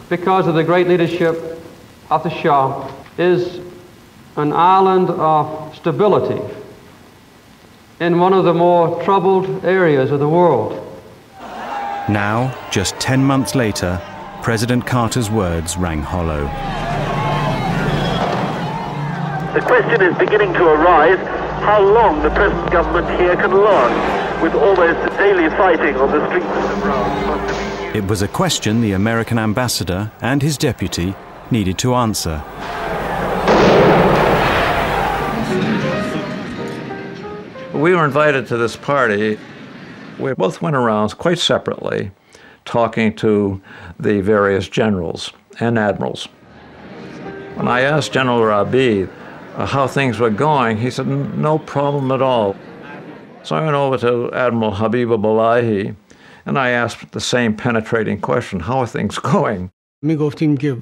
because of the great leadership of the Shah, is an island of stability in one of the more troubled areas of the world. Now, just 10 months later, President Carter's words rang hollow. The question is beginning to arise how long the present government here can last with almost daily fighting on the streets of Iran. It was a question the American ambassador and his deputy needed to answer. We were invited to this party. We both went around quite separately talking to the various generals and admirals. When I asked General Rabi how things were going, he said, no problem at all. So I went over to Admiral Habib Abdullahi and I asked the same penetrating question, how are things going? میگفتیم که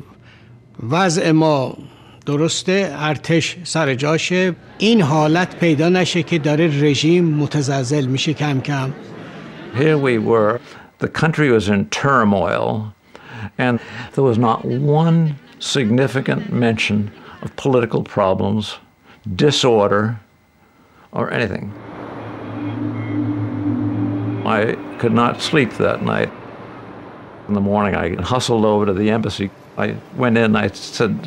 وضع ما درسته، ارتش سر جاشه، این حالت پیدا نشه که داره رژیم متزلزل میشه کم کم. Here we were, the country was in turmoil, and there was not one significant mention of political problems, disorder, or anything. I could not sleep that night. In the morning, I hustled over to the embassy. I went in, I said,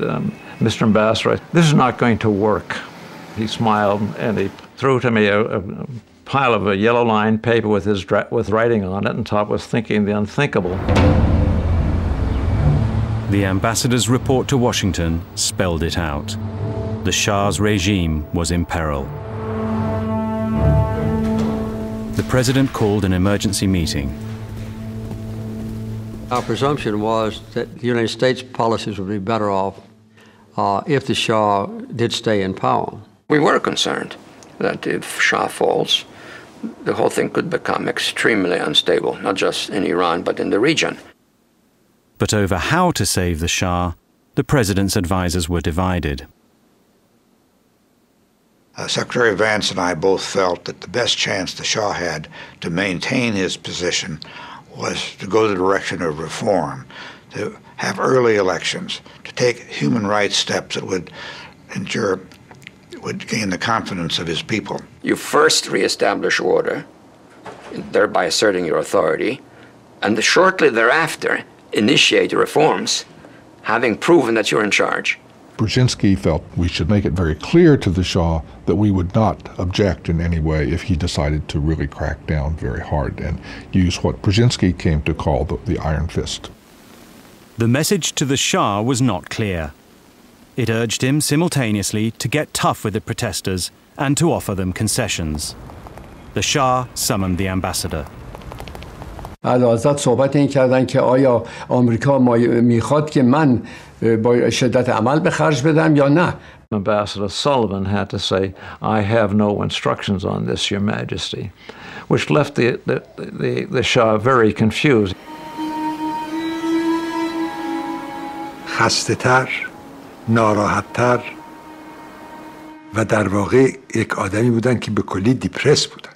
Mr. Ambassador, this is not going to work. He smiled and he threw to me a pile of a yellow-lined paper with writing on it, and top was thinking the unthinkable. The ambassador's report to Washington spelled it out. The Shah's regime was in peril. The president called an emergency meeting. Our presumption was that the United States policies would be better off if the Shah did stay in power. We were concerned that if Shah falls, the whole thing could become extremely unstable, not just in Iran, but in the region. But over how to save the Shah, the president's advisors were divided. Secretary Vance and I both felt that the best chance the Shah had to maintain his position was to go the direction of reform, to have early elections, to take human rights steps that would gain the confidence of his people. You first reestablish order, thereby asserting your authority, and shortly thereafter initiate reforms, having proven that you're in charge. Brzezinski felt we should make it very clear to the Shah that we would not object in any way if he decided to really crack down very hard and use what Brzezinski came to call the iron fist. The message to the Shah was not clear. It urged him simultaneously to get tough with the protesters and to offer them concessions. The Shah summoned the ambassador. اعلیحضرت صحبت این کردن که آیا آمریکا میخواد که من با شدت عمل به خرج بدم یا نه. Ambassador Sullivan had to say, I have no instructions on this, Your Majesty, which left the Shah very confused. خسته‌تر، ناراحت‌تر و در واقع یک آدمی بودن که به کلی دیپرس بودن.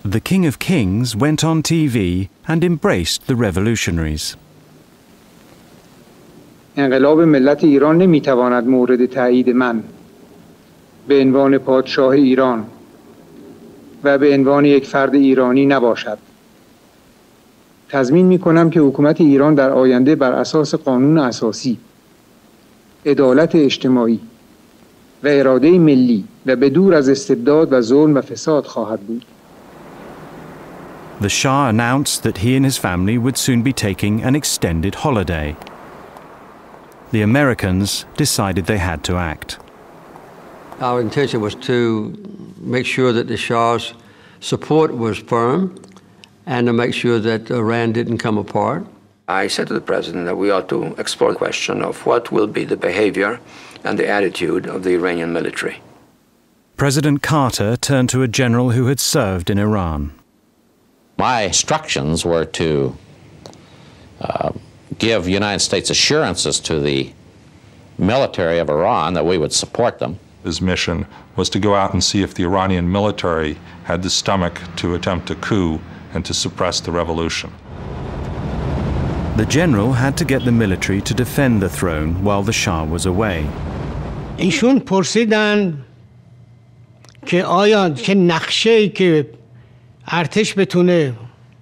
The King of Kings went on TV and embraced the revolutionaries. انقلاب ملت ایران نمیتواند مورد تایید من به عنوان پادشاه ایران و به عنوان یک فرد ایرانی نباشد. تضمین میکنم که حکومت ایران در آینده بر اساس قانون اساسی، عدالت اجتماعی و اراده ملی و به دور از استبداد و ظلم و فساد خواهد بود. The Shah announced that he and his family would soon be taking an extended holiday. The Americans decided they had to act. Our intention was to make sure that the Shah's support was firm and to make sure that Iran didn't come apart. I said to the president that we ought to explore the question of what will be the behavior and the attitude of the Iranian military. President Carter turned to a general who had served in Iran. My instructions were to give United States assurances to the military of Iran that we would support them. His mission was to go out and see if the Iranian military had the stomach to attempt a coup and to suppress the revolution. The general had to get the military to defend the throne while the Shah was away. ایشون پرسیدن که آیا که نقشه‌ای که ارتش بتونه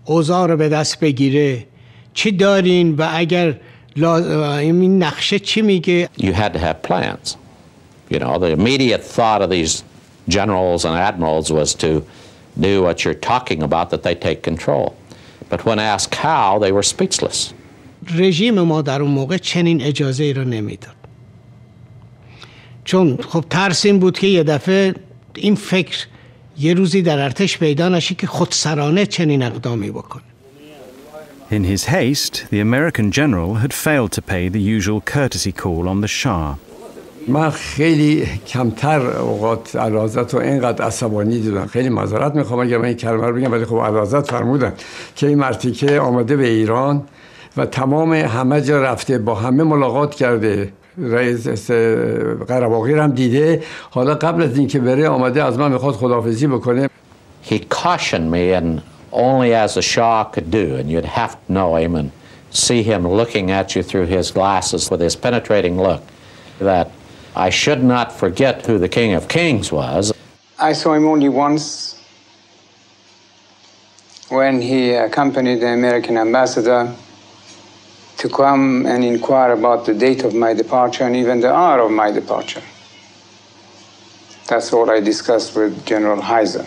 اوضاع رو به دست بگیره چی دارین و اگر این نقشه چی میگه؟ You had to have plans. You know, the immediate thought of these generals and admirals was to do what you're talking about, that they take control. But when asked how, they were speechless. رژیم ما در اون موقع چنین اجازه ای رو نمیداد. چون خب ترس این بود که یه دفعه این فکر یه روزی در ارتش پیدا نشه که خودسرانه چنین اقدامی بکنه. In his haste, the American general had failed to pay the usual courtesy call on the Shah. من خیلی کمتر اوقات اعلیحضرت رو اینقدر عصبانی دیدم. خیلی معذرت میخوام اگر من این کلمه رو بگم، ولی خب اعلیحضرت فرمودن که این مرتیکه آمده به ایران و تمام همه جا رفته، با همه ملاقات کرده، رئیس قره‌باقی هم دیده، حالا قبل از اینکه بره آمده از من میخواد خداحافظی بکنه. He cautioned me, and only as a Shah could do, and you'd have to know him and see him looking at you through his glasses with his penetrating look, that I should not forget who the King of Kings was. I saw him only once when he accompanied the American ambassador to come and inquire about the date of my departure and even the hour of my departure. That's all I discussed with General Heiser.